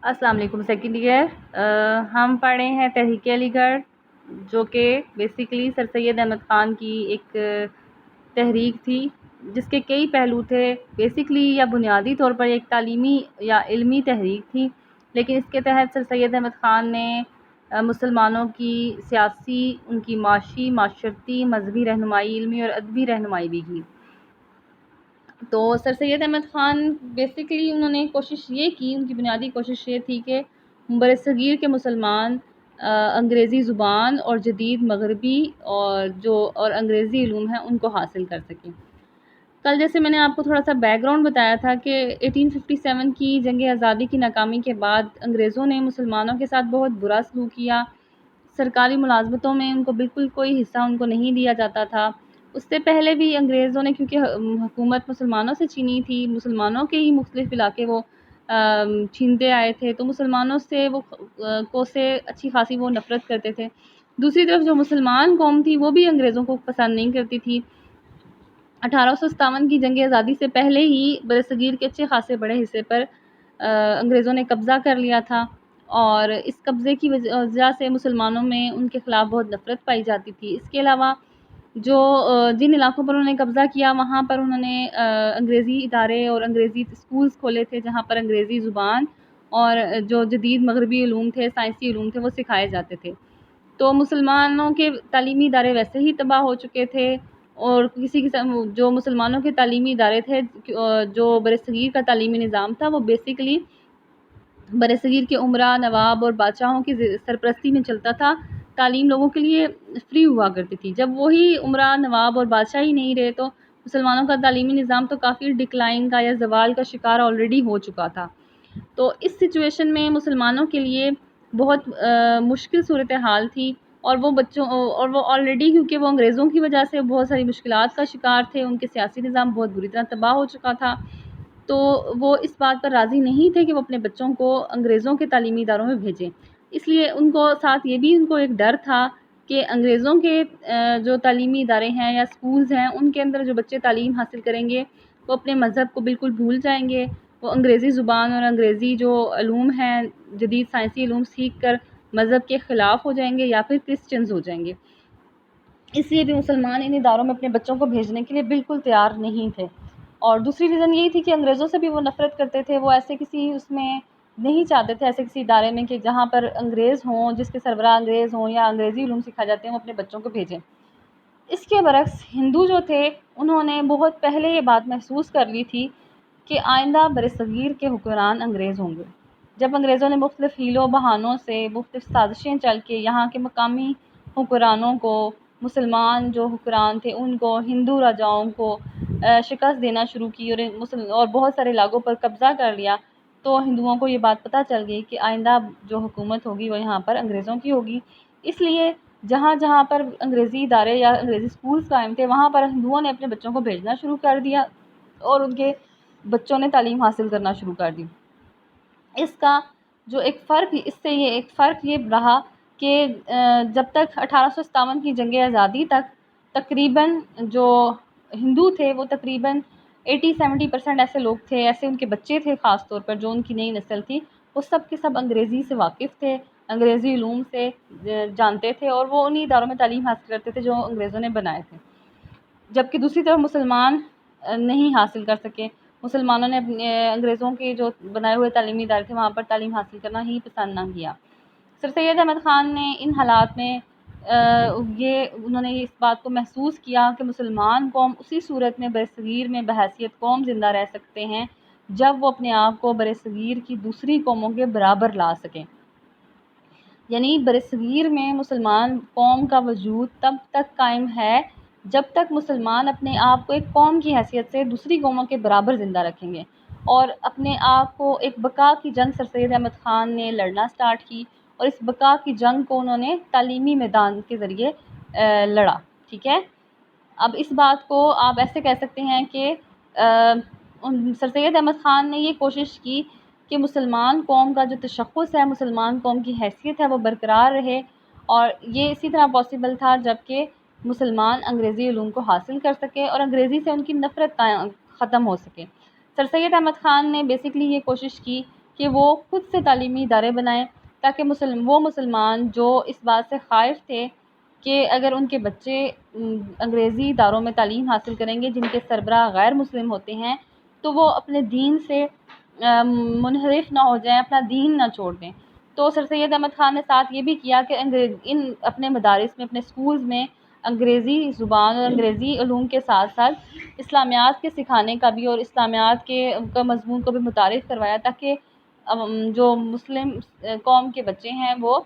السلام علیکم second year ہم پڑھے ہیں تحریک علی گڑھ، جو کہ بیسیکلی سر سید احمد خان کی ایک تحریک تھی جس کے کئی پہلو تھے۔ بیسیکلی یا بنیادی طور پر ایک تعلیمی یا علمی تحریک تھی، لیکن اس کے تحت سر سید احمد خان نے مسلمانوں کی سیاسی، ان کی معاشی، معاشرتی، مذہبی رہنمائی، علمی اور ادبی رہنمائی بھی کی۔ تو سر سید احمد خان بیسیکلی انہوں نے کوشش یہ کی، ان کی بنیادی کوشش یہ تھی کہ برصغیر کے مسلمان انگریزی زبان اور جدید مغربی اور انگریزی علوم ہیں ان کو حاصل کر سکیں۔ کل جیسے میں نے آپ کو تھوڑا سا بیک گراؤنڈ بتایا تھا کہ 1857 کی جنگ آزادی کی ناکامی کے بعد انگریزوں نے مسلمانوں کے ساتھ بہت برا سلوک کیا۔ سرکاری ملازمتوں میں ان کو بالکل کوئی حصہ ان کو نہیں دیا جاتا تھا۔ اس سے پہلے بھی انگریزوں نے کیونکہ حکومت مسلمانوں سے چھینی تھی، مسلمانوں کے ہی مختلف علاقے وہ چھینتے آئے تھے، تو مسلمانوں سے سے اچھی خاصی وہ نفرت کرتے تھے۔ دوسری طرف جو مسلمان قوم تھی وہ بھی انگریزوں کو پسند نہیں کرتی تھی۔ 1857 کی جنگ آزادی سے پہلے ہی برصغیر کے اچھے خاصے بڑے حصے پر انگریزوں نے قبضہ کر لیا تھا، اور اس قبضے کی وجہ سے مسلمانوں میں ان کے خلاف بہت نفرت پائی جاتی تھی۔ اس کے علاوہ جن علاقوں پر انہوں نے قبضہ کیا وہاں پر انہوں نے انگریزی ادارے اور انگریزی اسکولز کھولے تھے، جہاں پر انگریزی زبان اور جو جدید مغربی علوم تھے، سائنسی علوم تھے، وہ سکھائے جاتے تھے۔ تو مسلمانوں کے تعلیمی ادارے ویسے ہی تباہ ہو چکے تھے، اور کسی قسم جو مسلمانوں کے تعلیمی ادارے تھے، جو برصغیر کا تعلیمی نظام تھا، وہ بیسیکلی برصغیر کے عمرا، نواب اور بادشاہوں کی سرپرستی میں چلتا تھا۔ تعلیم لوگوں کے لیے فری ہوا کرتی تھی۔ جب وہی عمرا، نواب اور بادشاہ ہی نہیں رہے تو مسلمانوں کا تعلیمی نظام تو کافی ڈکلائن کا یا زوال کا شکار آلریڈی ہو چکا تھا۔ تو اس سچویشن میں مسلمانوں کے لیے بہت مشکل صورتحال تھی، اور وہ آلریڈی کیونکہ وہ انگریزوں کی وجہ سے بہت ساری مشکلات کا شکار تھے، ان کے سیاسی نظام بہت بری طرح تباہ ہو چکا تھا، تو وہ اس بات پر راضی نہیں تھے کہ وہ اپنے بچوں کو انگریزوں کے تعلیمی اداروں میں بھیجیں۔ اس لیے ان کو ساتھ یہ بھی ان کو ایک ڈر تھا کہ انگریزوں کے جو تعلیمی ادارے ہیں یا اسکولز ہیں، ان کے اندر جو بچے تعلیم حاصل کریں گے وہ اپنے مذہب کو بالکل بھول جائیں گے، وہ انگریزی زبان اور انگریزی جو علوم ہیں، جدید سائنسی علوم سیکھ کر مذہب کے خلاف ہو جائیں گے یا پھر کرسچنز ہو جائیں گے۔ اس لیے بھی مسلمان ان اداروں میں اپنے بچوں کو بھیجنے کے لیے بالکل تیار نہیں تھے۔ اور دوسری ریزن یہی تھی کہ انگریزوں سے بھی وہ نفرت کرتے تھے، وہ ایسے کسی اس میں نہیں چاہتے تھے، ایسے کسی ادارے میں کہ جہاں پر انگریز ہوں، جس کے سربراہ انگریز ہوں یا انگریزی علوم سکھائے جاتے ہیں، وہ اپنے بچوں کو بھیجیں۔ اس کے برعکس ہندو جو تھے انہوں نے بہت پہلے یہ بات محسوس کر لی تھی کہ آئندہ برصغیر کے حکمران انگریز ہوں گے۔ جب انگریزوں نے مختلف حیلوں بہانوں سے، مختلف سازشیں چل کے یہاں کے مقامی حکمرانوں کو، مسلمان جو حکمران تھے ان کو، ہندو راجاؤں کو شکست دینا شروع کی اور بہت سارے علاقوں پر قبضہ کر لیا، تو ہندوؤں کو یہ بات پتہ چل گئی کہ آئندہ جو حکومت ہوگی وہ یہاں پر انگریزوں کی ہوگی۔ اس لیے جہاں جہاں پر انگریزی ادارے یا انگریزی اسکولز قائم تھے وہاں پر ہندوؤں نے اپنے بچوں کو بھیجنا شروع کر دیا، اور ان کے بچوں نے تعلیم حاصل کرنا شروع کر دی۔ اس کا جو ایک فرق یہ رہا کہ جب تک 1857 کی جنگ آزادی تک تقریباً جو ہندو تھے وہ تقریباً 80-70% ایسے لوگ تھے، ایسے ان کے بچے تھے خاص طور پر جو ان کی نئی نسل تھی، وہ سب کے سب انگریزی سے واقف تھے، انگریزی علوم سے جانتے تھے، اور وہ انہی اداروں میں تعلیم حاصل کرتے تھے جو انگریزوں نے بنائے تھے۔ جبکہ دوسری طرف مسلمان نہیں حاصل کر سکے۔ مسلمانوں نے انگریزوں کے جو بنائے ہوئے تعلیمی ادارے تھے وہاں پر تعلیم حاصل کرنا ہی پسند نہ کیا۔ سر سید احمد خان نے ان حالات میں انہوں نے اس بات کو محسوس کیا کہ مسلمان قوم اسی صورت میں برصغیر میں بحیثیت قوم زندہ رہ سکتے ہیں جب وہ اپنے آپ کو برصغیر کی دوسری قوموں کے برابر لا سکیں۔ یعنی برصغیر میں مسلمان قوم کا وجود تب تک قائم ہے جب تک مسلمان اپنے آپ کو ایک قوم کی حیثیت سے دوسری قوموں کے برابر زندہ رکھیں گے، اور اپنے آپ کو ایک بقا کی جنگ سر سید احمد خان نے لڑنا سٹارٹ کی، اور اس بقا کی جنگ کو انہوں نے تعلیمی میدان کے ذریعے لڑا۔ ٹھیک ہے، اب اس بات کو آپ ایسے کہہ سکتے ہیں کہ سر سید احمد خان نے یہ کوشش کی کہ مسلمان قوم کا جو تشخص ہے، مسلمان قوم کی حیثیت ہے، وہ برقرار رہے، اور یہ اسی طرح پاسبل تھا جب کہ مسلمان انگریزی علوم کو حاصل کر سکے اور انگریزی سے ان کی نفرت ختم ہو سکے۔ سر سید احمد خان نے بیسیکلی یہ کوشش کی کہ وہ خود سے تعلیمی ادارے بنائیں، تاکہ وہ مسلمان جو اس بات سے خائف تھے کہ اگر ان کے بچے انگریزی اداروں میں تعلیم حاصل کریں گے جن کے سربراہ غیر مسلم ہوتے ہیں، تو وہ اپنے دین سے منحرف نہ ہو جائیں، اپنا دین نہ چھوڑ دیں۔ تو سر سید احمد خان نے ساتھ یہ بھی کیا کہ ان اپنے مدارس میں، اپنے سکولز میں انگریزی زبان اور انگریزی علوم کے ساتھ ساتھ اسلامیات کے سکھانے کا بھی اور اسلامیات کا مضمون کو بھی متعارف کروایا، تاکہ جو مسلم قوم کے بچے ہیں وہ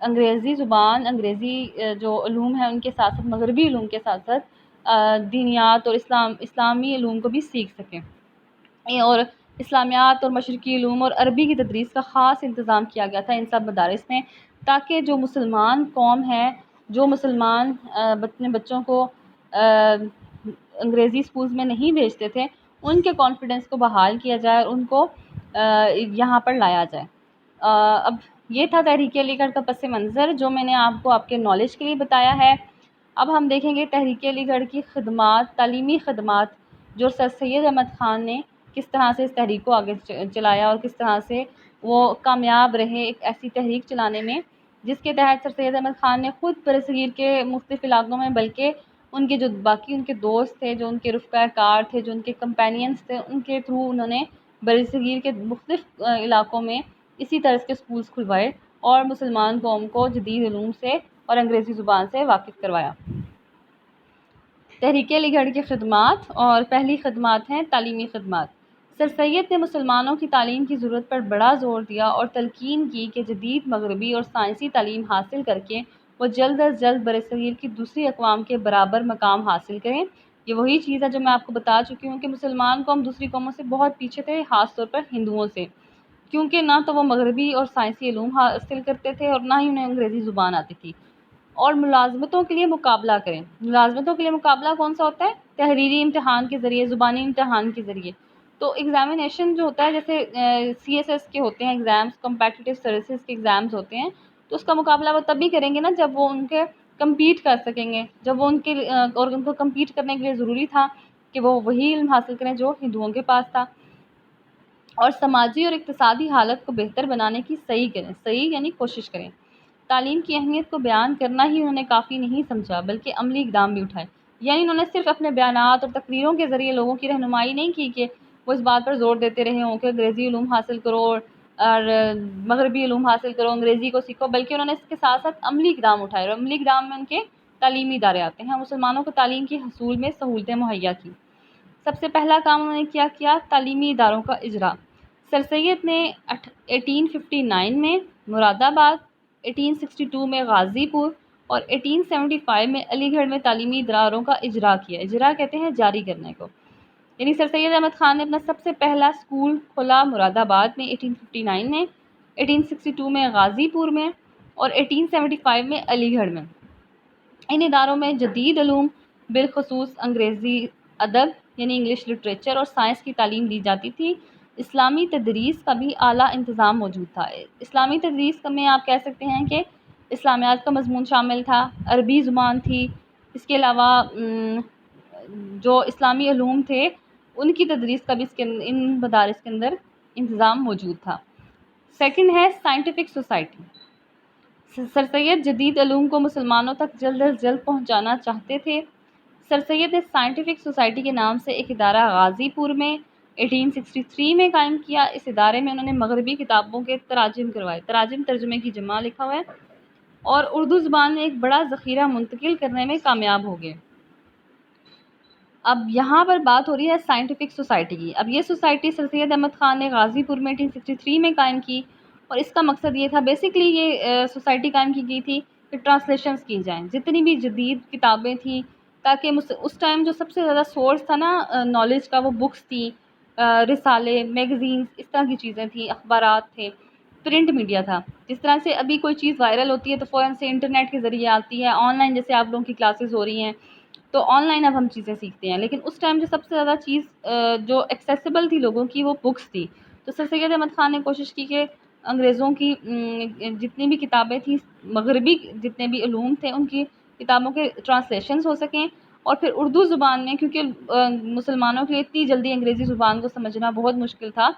انگریزی زبان، انگریزی جو علوم ہیں ان کے ساتھ ساتھ مغربی علوم کے ساتھ ساتھ دینیات اور اسلامی علوم کو بھی سیکھ سکیں۔ اور اسلامیات اور مشرقی علوم اور عربی کی تدریس کا خاص انتظام کیا گیا تھا ان سب مدارس میں، تاکہ جو مسلمان قوم ہے، جو مسلمان اپنے بچوں کو انگریزی اسکولز میں نہیں بھیجتے تھے، ان کے کانفیڈنس کو بحال کیا جائے اور ان کو یہاں پر لایا جائے۔ اب یہ تھا تحریک علی گڑھ کا پس منظر جو میں نے آپ کو آپ کے نالج کے لیے بتایا ہے۔ اب ہم دیکھیں گے تحریک علی گڑھ کی خدمات، تعلیمی خدمات جو سر سید احمد خان نے کس طرح سے اس تحریک کو آگے چلایا اور کس طرح سے وہ کامیاب رہے ایک ایسی تحریک چلانے میں جس کے تحت سر سید احمد خان نے خود برصغیر کے مختلف علاقوں میں، بلکہ ان کے جو باقی ان کے دوست تھے، جو ان کے رفقا کار تھے، جو ان کے کمپینینز تھے، ان کے تھرو انہوں نے برصغیر کے مختلف علاقوں میں اسی طرح کے سکولز کھلوائے اور مسلمان قوم کو جدید علوم سے اور انگریزی زبان سے واقف کروایا۔ تحریک علی گڑھ کی خدمات، اور پہلی خدمات ہیں تعلیمی خدمات۔ سر سید نے مسلمانوں کی تعلیم کی ضرورت پر بڑا زور دیا اور تلقین کی کہ جدید مغربی اور سائنسی تعلیم حاصل کر کے وہ جلد از جلد برصغیر کی دوسری اقوام کے برابر مقام حاصل کریں۔ یہ وہی چیز ہے جو میں آپ کو بتا چکی ہوں کہ مسلمان قوم دوسری قوموں سے بہت پیچھے تھے، خاص طور پر ہندوؤں سے، کیونکہ نہ تو وہ مغربی اور سائنسی علوم حاصل کرتے تھے اور نہ ہی انہیں انگریزی زبان آتی تھی۔ اور ملازمتوں کے لیے مقابلہ کریں۔ ملازمتوں کے لیے مقابلہ کون سا ہوتا ہے؟ تحریری امتحان کے ذریعے، زبانی امتحان کے ذریعے۔ تو ایگزامینیشن جو ہوتا ہے، جیسے سی ایس ایس کے ہوتے ہیں ایگزامس، کمپیٹیٹیو سروسز کے ایگزامس ہوتے ہیں، تو اس کا مقابلہ وہ تب بھی کریں گے نا جب وہ ان کے کمپیٹ کر سکیں گے، جب وہ اور ان کو کمپیٹ کرنے کے لیے ضروری تھا کہ وہ وہی علم حاصل کریں جو ہندوؤں کے پاس تھا۔ اور سماجی اور اقتصادی حالت کو بہتر بنانے کی صحیح یعنی کوشش کریں۔ تعلیم کی اہمیت کو بیان کرنا ہی انہوں نے کافی نہیں سمجھا، بلکہ عملی اقدام بھی اٹھائے۔ یعنی انہوں نے صرف اپنے بیانات اور تقریروں کے ذریعے لوگوں کی رہنمائی نہیں کی کہ وہ اس بات پر زور دیتے رہے ہوں کہ انگریزی علوم حاصل کرو اور مغربی علوم حاصل کرو، انگریزی کو سیکھو، بلکہ انہوں نے اس کے ساتھ ساتھ عملی اقدام اٹھائے، اور عملی اقدام میں ان کے تعلیمی ادارے آتے ہیں۔ مسلمانوں کو تعلیم کے حصول میں سہولتیں مہیا کی۔ سب سے پہلا کام انہوں نے کیا؟ تعلیمی اداروں کا اجرا۔ سر سید نے 1859 میں مراد آباد، 1862 میں غازی پور اور 1875 میں علی گڑھ میں تعلیمی اداروں کا اجرا کیا۔ اجرا کہتے ہیں جاری کرنے کو۔ یعنی سر سید احمد خان نے اپنا سب سے پہلا اسکول کھولا مراد آباد میں 1859 میں، 1862 میں غازی پور میں اور 1875 میں علی گڑھ میں۔ ان اداروں میں جدید علوم، بالخصوص انگریزی ادب یعنی انگلش لٹریچر اور سائنس کی تعلیم دی جاتی تھی۔ اسلامی تدریس کا بھی اعلیٰ انتظام موجود تھا۔ اسلامی تدریس میں آپ کہہ سکتے ہیں کہ اسلامیات کا مضمون شامل تھا، عربی زبان تھی، اس کے علاوہ جو اسلامی علوم تھے ان کی تدریس کا بھی ان مدارس کے اندر انتظام موجود تھا۔ سیکنڈ ہے سائنٹیفک سوسائٹی۔ سر سید جدید علوم کو مسلمانوں تک جلد از جلد پہنچانا چاہتے تھے۔ سر سید نے سائنٹیفک سوسائٹی کے نام سے ایک ادارہ غازی پور میں 1863 میں قائم کیا۔ اس ادارے میں انہوں نے مغربی کتابوں کے تراجم کروائے، تراجم ترجمے کی جمع لکھا ہوا ہے، اور اردو زبان میں ایک بڑا ذخیرہ منتقل کرنے میں کامیاب ہو گئے۔ اب یہاں پر بات ہو رہی ہے سائنٹیفک سوسائٹی کی۔ اب یہ سوسائٹی سر سید احمد خان نے غازی پور میں 1863 میں قائم کی، اور اس کا مقصد یہ تھا، بیسکلی یہ سوسائٹی قائم کی گئی تھی کہ ٹرانسلیشنز کی جائیں، جتنی بھی جدید کتابیں تھیں، تاکہ اس ٹائم جو سب سے زیادہ سورس تھا نا نالج کا، وہ بکس تھی، رسالے، میگزینز، اس طرح کی چیزیں تھیں، اخبارات تھے، پرنٹ میڈیا تھا۔ جس طرح سے ابھی کوئی چیز وائرل ہوتی ہے تو فوراً سے انٹرنیٹ کے ذریعے آتی ہے، آن لائن جیسے آپ لوگوں کی کلاسز ہو رہی ہیں تو آن لائن اب ہم چیزیں سیکھتے ہیں، لیکن اس ٹائم جو سب سے زیادہ چیز جو ایکسیسیبل تھی لوگوں کی، وہ بکس تھی۔ تو سر سید احمد خان نے کوشش کی کہ انگریزوں کی جتنی بھی کتابیں تھیں، مغربی جتنے بھی علوم تھے، ان کی کتابوں کے ٹرانسلیشنز ہو سکیں، اور پھر اردو زبان میں، کیونکہ مسلمانوں کے لیے اتنی جلدی انگریزی زبان کو سمجھنا بہت مشکل تھا،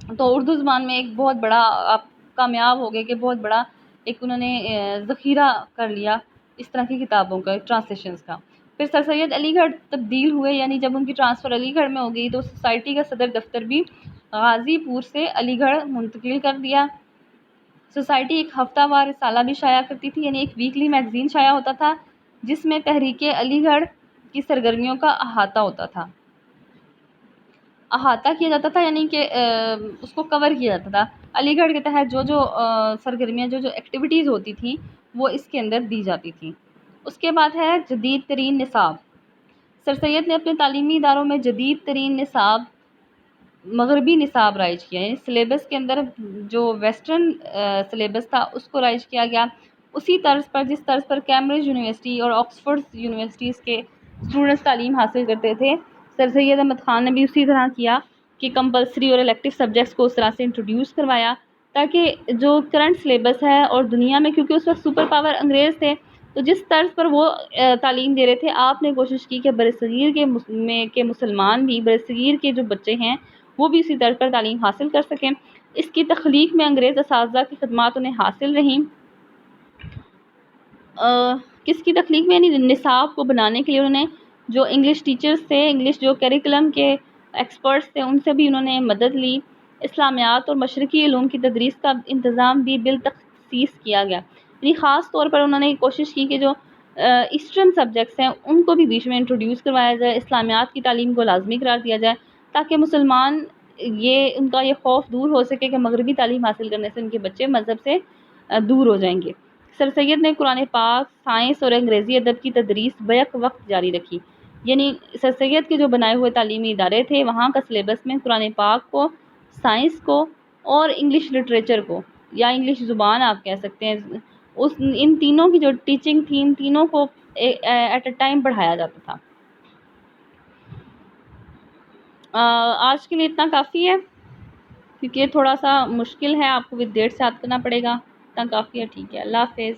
تو اردو زبان میں ایک بہت بڑا آپ کامیاب ہو گئے کہ بہت بڑا ایک انہوں نے ذخیرہ کر لیا اس طرح کی کتابوں کا، ٹرانسلیشنز کا۔ پھر سر سید علی گڑھ تبدیل ہوئے، یعنی جب ان کی ٹرانسفر علی گڑھ میں ہو گئی تو سوسائٹی کا صدر دفتر بھی غازی پور سے علی گڑھ منتقل کر دیا۔ سوسائٹی ایک ہفتہ وار رسالہ بھی شائع کرتی تھی، یعنی ایک ویکلی میگزین شائع ہوتا تھا جس میں تحریک علی گڑھ کی سرگرمیوں کا احاطہ کیا جاتا تھا، یعنی کہ اس کو کور کیا جاتا تھا۔ علی گڑھ کے تحت جو جو سرگرمیاں، جو جو ایکٹیویٹیز ہوتی تھیں وہ اس کے اندر دی جاتی تھیں۔ اس کے بعد ہے جدید ترین نصاب۔ سر سید نے اپنے تعلیمی اداروں میں جدید ترین نصاب، مغربی نصاب رائج کیا، یعنی سلیبس کے اندر جو ویسٹرن سلیبس تھا اس کو رائج کیا گیا، اسی طرز پر جس طرز پر کیمبرج یونیورسٹی اور آکسفورڈ یونیورسٹیز کے اسٹوڈنٹس تعلیم حاصل کرتے تھے، سر سید احمد خان نے بھی اسی طرح کیا کہ کمپلسری اور الیکٹیو سبجیکٹس کو اس طرح سے انٹروڈیوس کروایا تاکہ جو کرنٹ سلیبس ہے، اور دنیا میں کیونکہ اس وقت سپر پاور انگریز تھے تو جس طرز پر وہ تعلیم دے رہے تھے، آپ نے کوشش کی کہ برصغیر کے مسلمان بھی، برصغیر کے جو بچے ہیں وہ بھی اسی طرز پر تعلیم حاصل کر سکیں۔ اس کی تخلیق میں انگریز اساتذہ کی خدمات انہیں حاصل رہیں۔ کس کی تخلیق میں، یعنی نصاب کو بنانے کے لیے انہوں نے جو انگلش ٹیچرز تھے، انگلش جو کیریکولم کے ایکسپرٹس تھے، ان سے بھی انہوں نے مدد لی۔ اسلامیات اور مشرقی علوم کی تدریس کا انتظام بھی بالتخصیص کیا گیا، یعنی خاص طور پر انہوں نے کوشش کی کہ جو ایسٹرن سبجیکٹس ہیں ان کو بھی بیچ میں انٹروڈیوس کروایا جائے، اسلامیات کی تعلیم کو لازمی قرار دیا جائے تاکہ مسلمان ان کا یہ خوف دور ہو سکے کہ مغربی تعلیم حاصل کرنے سے ان کے بچے مذہب سے دور ہو جائیں گے۔ سر سید نے قرآن پاک، سائنس اور انگریزی ادب کی تدریس بیک وقت جاری رکھی، یعنی سر سید کے جو بنائے ہوئے تعلیمی ادارے تھے وہاں کا سلیبس میں قرآن پاک کو، سائنس کو اور انگلش لٹریچر کو، یا انگلش زبان آپ کہہ سکتے ہیں، ان تینوں کی جو ٹیچنگ تھی، ان تینوں کو ایٹ اے ٹائم پڑھایا جاتا تھا۔ آج کے لیے اتنا کافی ہے کیونکہ یہ تھوڑا سا مشکل ہے، آپ کو ود ڈیٹ سے یاد کرنا پڑے گا، اتنا کافی ہے، ٹھیک ہے، اللہ حافظ۔